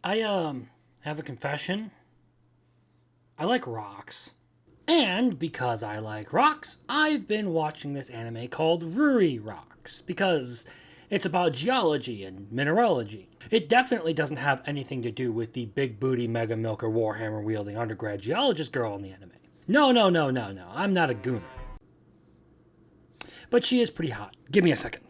I have a confession. I like rocks. And because I like rocks, I've been watching this anime called Rury Rocks because it's about geology and mineralogy. It definitely doesn't have anything to do with the big booty mega milker warhammer wielding undergrad geologist girl in the anime. No. I'm not a gooner. But she is pretty hot. Give me a second.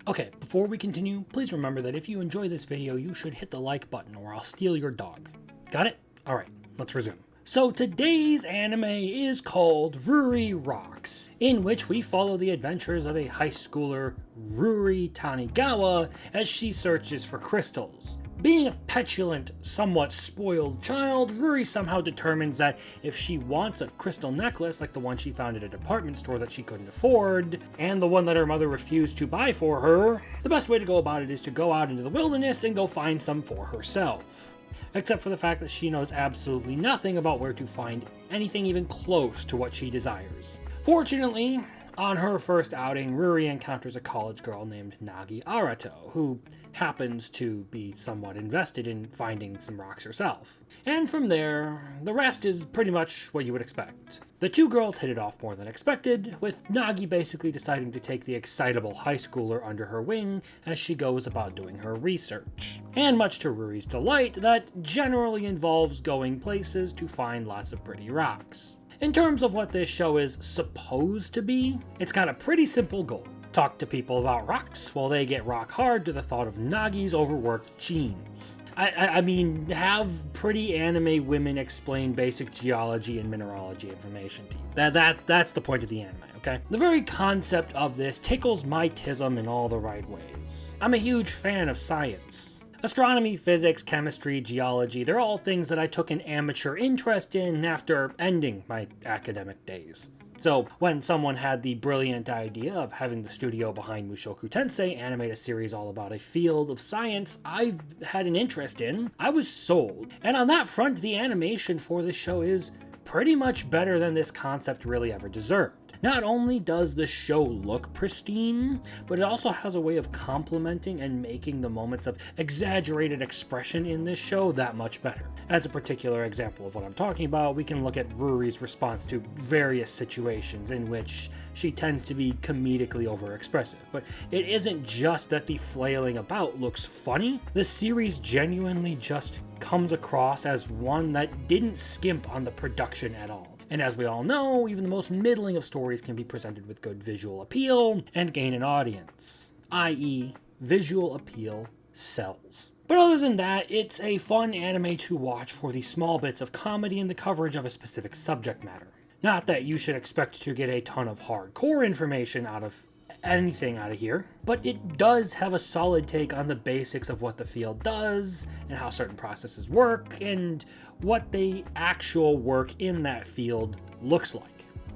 Okay, before we continue, please remember that if you enjoy this video, you should hit the like button or I'll steal your dog. Got it? Alright, let's resume. So today's anime is called Rury Rocks, in which we follow the adventures of a high schooler, Ruri Tanigawa, as she searches for crystals. Being a petulant, somewhat spoiled child, Ruri somehow determines that if she wants a crystal necklace like the one she found at a department store that she couldn't afford, and the one that her mother refused to buy for her, the best way to go about it is to go out into the wilderness and go find some for herself. Except for the fact that she knows absolutely nothing about where to find anything even close to what she desires. Fortunately, on her first outing, Ruri encounters a college girl named Nagi Arato, who happens to be somewhat invested in finding some rocks herself. And from there, the rest is pretty much what you would expect. The two girls hit it off more than expected, with Nagi basically deciding to take the excitable high schooler under her wing as she goes about doing her research. And much to Ruri's delight, that generally involves going places to find lots of pretty rocks. In terms of what this show is supposed to be, it's got a pretty simple goal. Talk to people about rocks while they get rock hard to the thought of Nagi's overworked genes. I mean, have pretty anime women explain basic geology and mineralogy information to you. That's the point of the anime, okay? The very concept of this tickles my tism in all the right ways. I'm a huge fan of science. Astronomy, physics, chemistry, geology, they're all things that I took an amateur interest in after ending my academic days. So when someone had the brilliant idea of having the studio behind Mushoku Tensei animate a series all about a field of science I've had an interest in, I was sold. And on that front, the animation for this show is pretty much better than this concept really ever deserved. Not only does the show look pristine, but it also has a way of complementing and making the moments of exaggerated expression in this show that much better. As a particular example of what I'm talking about, we can look at Ruri's response to various situations in which she tends to be comedically overexpressive. But it isn't just that the flailing about looks funny, the series genuinely just comes across as one that didn't skimp on the production at all. And as we all know, even the most middling of stories can be presented with good visual appeal and gain an audience, i.e., visual appeal sells. But other than that, it's a fun anime to watch for the small bits of comedy and the coverage of a specific subject matter. Not that you should expect to get a ton of hardcore information out of anything out of here, but it does have a solid take on the basics of what the field does and how certain processes work and what the actual work in that field looks like.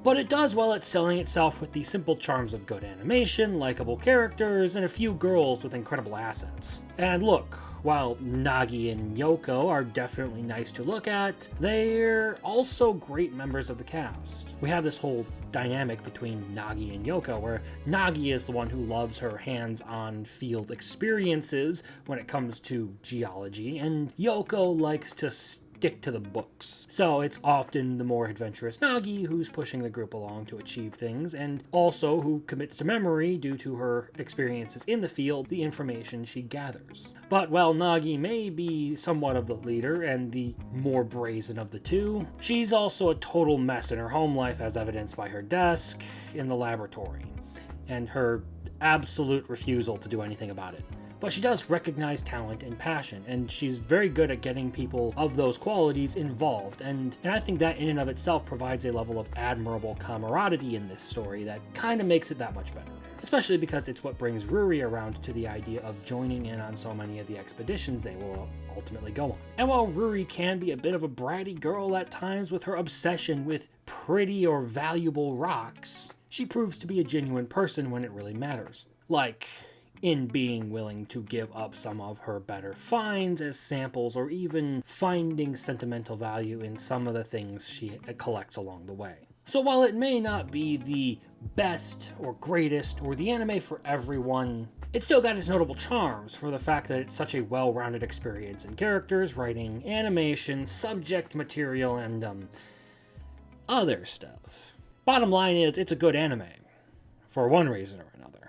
But it does well at selling itself with the simple charms of good animation, likable characters, and a few girls with incredible assets. And look, while Nagi and Yoko are definitely nice to look at, they're also great members of the cast. We have this whole dynamic between Nagi and Yoko, where Nagi is the one who loves her hands-on field experiences when it comes to geology, and Yoko likes to stick to the books. So it's often the more adventurous Nagi who's pushing the group along to achieve things, and also who commits to memory due to her experiences in the field, the information she gathers. But while Nagi may be somewhat of the leader and the more brazen of the two, she's also a total mess in her home life, as evidenced by her desk in the laboratory, and her absolute refusal to do anything about it. But she does recognize talent and passion, and she's very good at getting people of those qualities involved, and I think that in and of itself provides a level of admirable camaraderie in this story that kind of makes it that much better. Especially because it's what brings Rury around to the idea of joining in on so many of the expeditions they will ultimately go on. And while Rury can be a bit of a bratty girl at times with her obsession with pretty or valuable rocks, she proves to be a genuine person when it really matters. Like in being willing to give up some of her better finds as samples, or even finding sentimental value in some of the things she collects along the way. So while it may not be the best or greatest or the anime for everyone, it still got its notable charms for the fact that it's such a well-rounded experience in characters, writing, animation, subject material, and other stuff. Bottom line is, it's a good anime, for one reason or another.